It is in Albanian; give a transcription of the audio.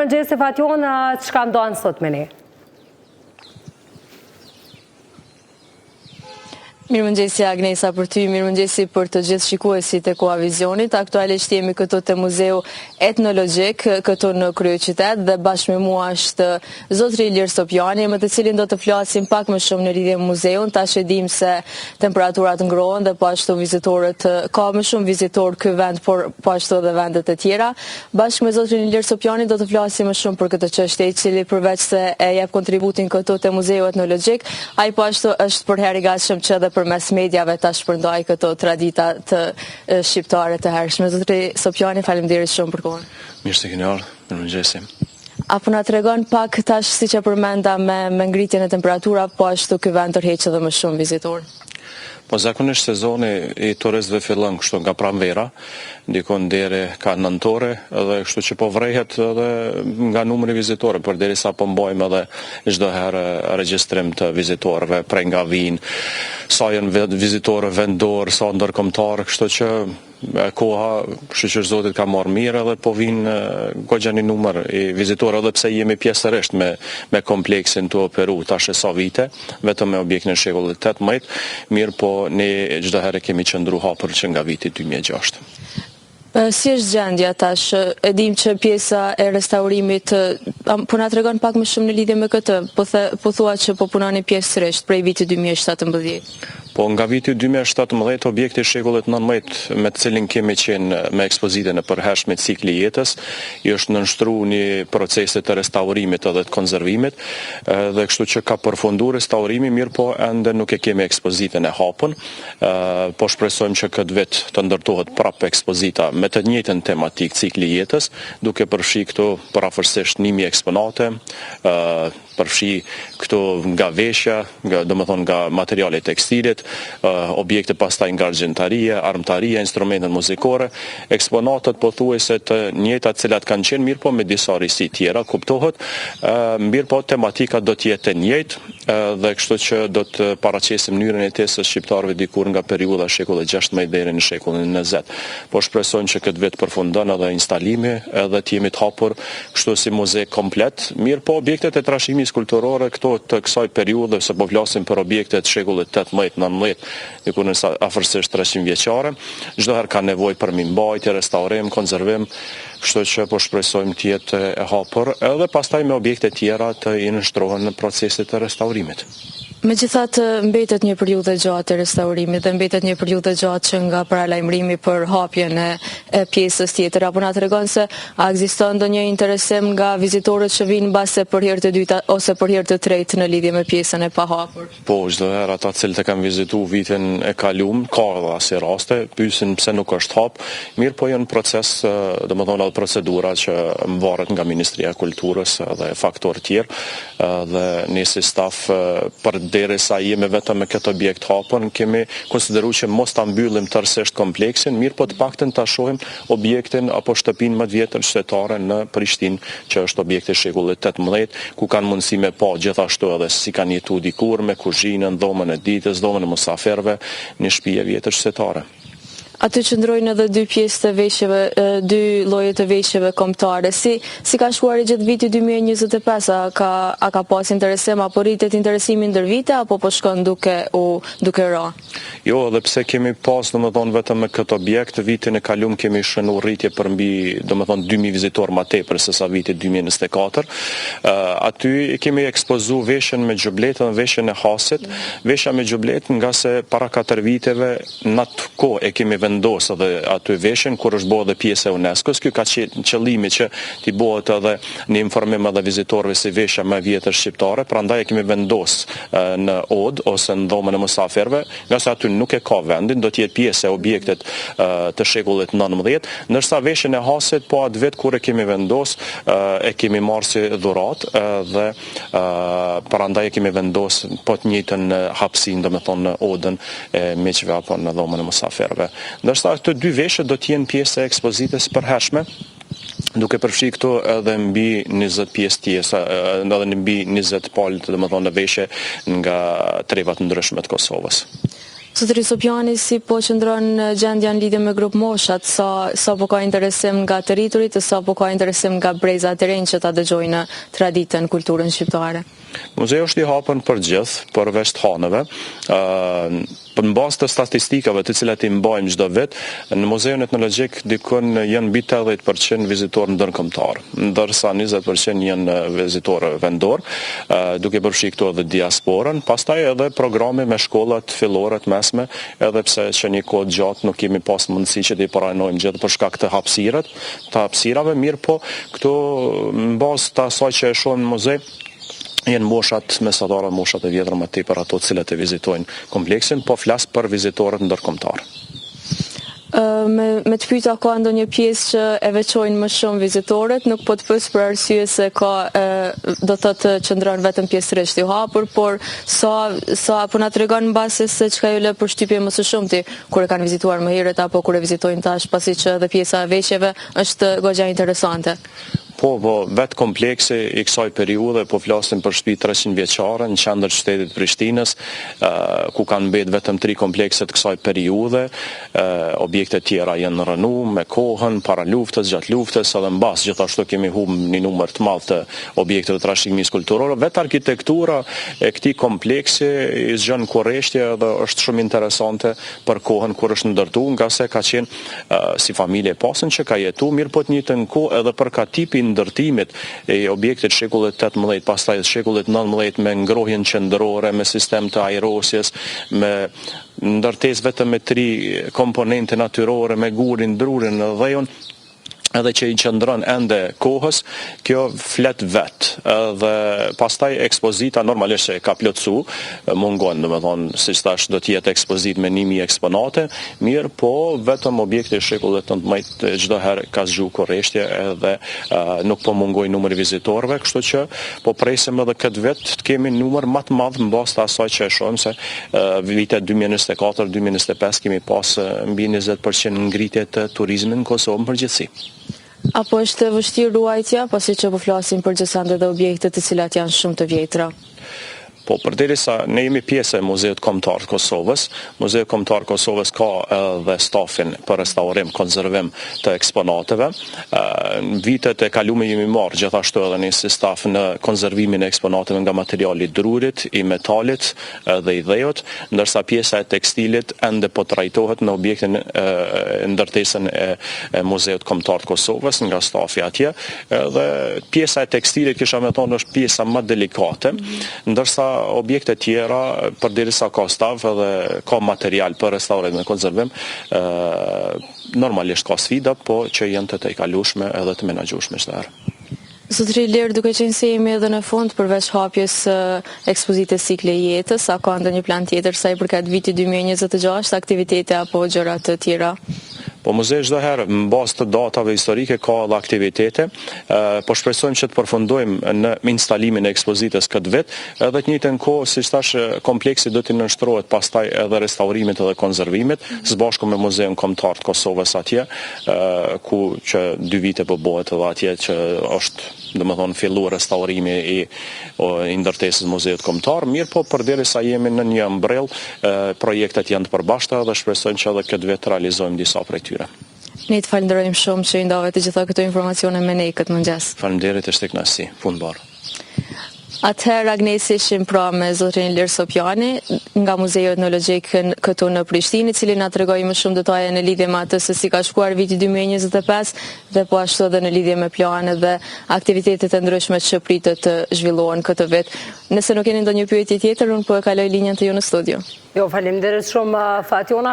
Mirëmëngjesi Fatjon, çka ndodh sot me ne? Mirëmëngjesi Agnesa për ty, mirëmëngjesi për të gjithë shikuesit e Koavizionit. Aktualisht jemi këtu te Muzeu Etnologjik këtu në kryeqytet dhe bashkë me mua është zotri Ilir Sopjani, me të cilin do të flasim pak më shumë në lidhje me muzeun. Tash e dim se temperaturat ngrohen dhe po ashtu vizitorët, ka më shumë vizitor ky vend, por po ashtu edhe vendet e tjera. Bashkë me zotrin Ilir Sopjani do të flasim më shumë për këtë çështje, i cili përveç se e jep kontributin këtu te Muzeu Etnologjik, ai po ashtu është për herë i gatshëm që edhe përmes mediave ta shpërndaj këto tradita të shqiptare të hershme. Zotri Sopjani, faleminderit shumë për kohën. Mirë se keni ardhur, mirëmëngjesi. Apo na tregon pak tash, siç e përmenda, me ngritjen e temperaturave, po ashtu ky vend tërheq edhe më shumë vizitorë. Po zakonisht sezoni i turistëve fillon kështu nga pranvera, dikon deri ka nëntore, edhe kështu që po vrehet edhe nga numri vizitorë, përderisa po mbajmë edhe çdo herë regjistrim të vizitorëve prej nga vijnë, sa janë vizitorë vendor, sa ndërkombëtar, kështu që koha, shqyqër Zotit ka marrë mirë edhe po vinë goxha një numër i vizitorë, edhe pse jemi pjesërisht me kompleksin të operu tash e sa vite, vetëm me objektin e shekullit 18, mirë po ne çdo herë kemi qëndru hapur që nga viti 2006. Si është gjendja tash? E dim që pjesa e restaurimit, po na tregon pak më shumë në lidhje me këtë, po thua që po punoni pjesërisht prej vitit 2017. Po nga viti 2017 objekti i shekullit 19 me të cilin kemi qenë me ekspozitën e përhershme cikli jetës, i është nënshtruar një procese të restaurimit edhe të konservimit, dhe kështu që ka përfunduar restaurimi, mirë po ende nuk e kemi ekspozitën e hapur, po shpresojmë që këtë vit të ndërtohet prapë ekspozita me të njëjtën tematik cikli jetës, duke përfshi këtu parafërsisht 1000 eksponate, përfshi këtu nga veshja, domethënë nga materiale tekstilit, objekte pastaj nga argjentaria, armëtaria, instrumentet muzikore, eksponatet pothuajse të njëjta të cilat kanë qenë, mirë po me disa risi tjera, kuptohet, mirë po tematika do të jetë e njëjtë, dhe kështu që do të paraqesim mënyrën e jetesës shqiptarëve dikur nga periudha shekullit 16 deri në shekullin 20. Po shpresojmë që këtë vit përfundon edhe instalimi, edhe të jemi të hapur kështu si muze komplet, mirë po objektet e trashëgimisë kulturore këto të kësaj periudhe, se po flasim për objekte të shekullit 18-19, dikur në afërsisht 300 vjeçare, çdo herë ka nevojë për mbajtje, restaurim, konservim, kështu që po shpresojmë të jetë e hapur, edhe pastaj me objekte tjera të nënshtrohen në proceset të restaurimit. Megjithatë mbetet një periudhë e gjatë e restaurimit dhe mbetet një periudhë e gjatë që nga paralajmërimi për hapjen e pjesës tjetër, apo na tregon se a ekziston ndonjë interesim nga vizitorët që vinë mbase për herë të dytë ose për herë të tretë në lidhje me pjesën e pahapur? Po, çdo herë ata cilët e kanë vizituar vitin e kaluar, ka edhe asaj raste, pyesin pse nuk është hap, mirë po janë proces, domethënë edhe procedura që varet nga Ministria e Kulturës dhe faktorë tjerë, dhe ne si staf derisa jemi vetëm me këtë objekt hapur, kemi konsideruar që mos ta mbyllim tërësisht kompleksin, mirë po të paktën ta shohim objektin apo shtëpinë më të vjetër qytetare në Prishtinë, që është objekti i shekullit 18, ku kanë mundësi me pa gjithashtu edhe si kanë jetuar dikur me kuzhinën, dhomën e ditës, dhomën e mysafirëve, në shtëpi e vjetër qytetare. Aty qëndrojnë edhe dy pjesë të veshjeve, dy lloje të veshjeve kombëtare. Si ka shkuar i gjatë vitit 2025? A ka pas interesim apo rritet interesimi ndër vite apo po shkon duke ra? Jo, edhe pse kemi pas domethënë vetëm me këtë objekt, vitin e kaluar kemi shënuar rritje për mbi domethënë 2000 vizitorë më tepër se sa viti 2024. Aty kemi ekspozuar veshjen me xhobletën, veshjen e hasit, veshja me xhoblet nga se para 4 viteve në atë kohë e kemi vendos edhe aty veshjen kur është bërë edhe pjesë e UNESCO-s. Ky ka qëllimi që t'i bëhet edhe një informim edhe vizitorëve si veshja më e vjetër shqiptare, prandaj e kemi vendos në Odë ose në dhomën e mysafirëve, nga sa aty nuk e ka vendin, do të jetë pjesë e objektit të shekullit 19, ndërsa veshjen e hasit po atë vit kur e kemi vendos e kemi marrë si dhuratë dhe prandaj e kemi vendos po të njëjtën hapësinë, domethënë në Odën e miqve apo në dhomën e mysafirëve. Ndërsa këto dy veshje do të jenë pjesë e ekspozitës përhershme, duke përfshi këtu edhe mbi 20 pjesë tjera, edhe mbi 20 palë, domethënë veshje nga trevat ndryshme të Kosovës. Zotëri Sopjani, si po qëndron gjendja në lidhje me grup moshat, sa po ka interesim nga të rriturit, sa po ka interesim nga breza të rinj që ta dëgjojnë traditën, kulturën shqiptare? Muzeu është i hapur për gjithë, përveç të hanëve. Në bazë të statistikave të cilat i mbajmë çdo vit, në Muzeun Etnologjik dikon janë mbi 80% vizitorë ndërkombëtar, ndërsa 20% janë vizitorë vendor, duke përfshirë këtu edhe diasporën, pastaj edhe programe me shkollat fillore të mesme, edhe pse që një kohë gjatë nuk kemi pas mundësi që t'i paranojmë gjithë për shkak të hapësirave, mirë po këtu në bazë të asaj që e shohim në muze, janë moshat mesatare, moshat e vjetra më tepër ato të cilat e vizitojnë kompleksin, po flas për vizitorët ndërkombëtar. Me të pyeta ka ndonjë pjesë që e veçojnë më shumë vizitorët, nuk po të pyes për arsye se ka do të qëndron vetëm pjesërisht i hapur, por sa apo na tregon mbase se çka ju lë përshtypje më së shumti kur e kanë vizituar më herët apo kur e vizitojnë tash, pasi që edhe pjesa e veçjeve është goxha interesante. Po, vetë kompleksi i kësaj periudhe, po flasim për shtëpi 300 vjeçare në qendër të shtetit Prishtinës, ku kanë mbetë vetëm 3 komplekse të kësaj periudhe, objekte tjera janë rënu me kohën, para luftës, gjatë luftës, edhe mbas gjithashtu kemi humbur një numër të madh të objekteve të trashëgimisë kulturore. Vetë arkitektura e këtij kompleksi i zgjon kurreshtje dhe është shumë interesante për kohën kur është ndërtuar, nga se ka qenë si familje e pasën që ka jetuar, mirë po të njëjtën kohë edhe për ka tipi ndërtimit e objektit shekullit 18, pastaj shekullit 19 me ngrohjen qendrore, me sistem të ajrosjes, me ndërtesë vetëm me 3 komponente natyrore, me gurin, drurin dhe dheun, edhe që i qëndron ende kohës, kjo flet vet. Dhe pastaj ekspozita normalisht e ka plotsu, mungon, domethënë, siç thash, do të jetë ekspozit me 1000 eksponate, mirë po vetëm objekti i shekullit 19 çdo herë ka zgjuar kurreshtje edhe nuk po mungoj numri vizitorëve, kështu që po presim edhe këtë vit të kemi numër më të madh mbas të asaj që e shohim se vitet 2024-2025 kemi pas mbi 20% ngritje të turizmit në Kosovë në përgjithësi. Apo është vështirë ruajtja, pasi që po flasim për gjësande dhe objekte të cilat janë shumë të vjetra? Po, përderisa ne jemi pjesë e Muzeut Kombëtar të Kosovës, Muzeu Kombëtar të Kosovës ka edhe stafin për restaurim, konservim të eksponateve. Në vitet e kaluara jemi marrë gjithashtu edhe një staf në konservimin e eksponateve nga materiali i drurit, i metalit dhe i dheut, ndërsa pjesa e tekstilit ende po trajtohet në objektin ndërtesën e Muzeut Kombëtar të Kosovës nga stafi atje, dhe pjesa e tekstilit kisha me thonë është pjesa më delikate, ndërsa objekte tjera, përderisa ka staf edhe ka material për restaurim dhe konservim, normalisht ka sfida, po që janë të tejkalueshme edhe të menaxhueshme çdo herë. Zotëri Ilir, duke qenë se jemi edhe në fund përveç hapjes ekspozitës Cikli i jetës, a ka ndonjë plan tjetër sa i përket vitit 2026, aktivitete apo gjëra të tjera? Po muzeu çdo herë në bazë të datave historike ka edhe aktivitete, po shpresojmë që të përfundojmë në instalimin e ekspozitës këtë vit, edhe të njëjtën kohë, siç thash, kompleksi do të nënshtrohet pastaj edhe restaurimit edhe konservimit, së bashku me Muzeun Kombëtar të Kosovës atje, ku që 2 vite po bëhet edhe atje që është domethënë filluar restaurimi i ndërtesës Muzeut Kombëtar, mirë po përderisa jemi në një ëmbrell, projektet janë të përbashkëta dhe shpresojmë që edhe këtë vit realizojmë disa prej tyre. Ne të falenderojmë shumë që i ndave të gjitha këto informacione me ne këtë mëngjes. Faleminderit, është tek nasi, fundbar. Atëherë Agnesi ishim pra me zotrin Ilir Sopjani nga Muzeu Etnologjik këtu në Prishtinë, i cili na tregoi më shumë detaje në lidhje me atë se si ka shkuar viti 2025 dhe po ashtu edhe në lidhje me planet dhe aktivitetet e ndryshme që pritet të zhvillohen këtë vit. Nëse nuk keni ndonjë pyetje tjetër, unë po e kaloj linjën te ju në studio. Jo, faleminderit shumë Fatjona.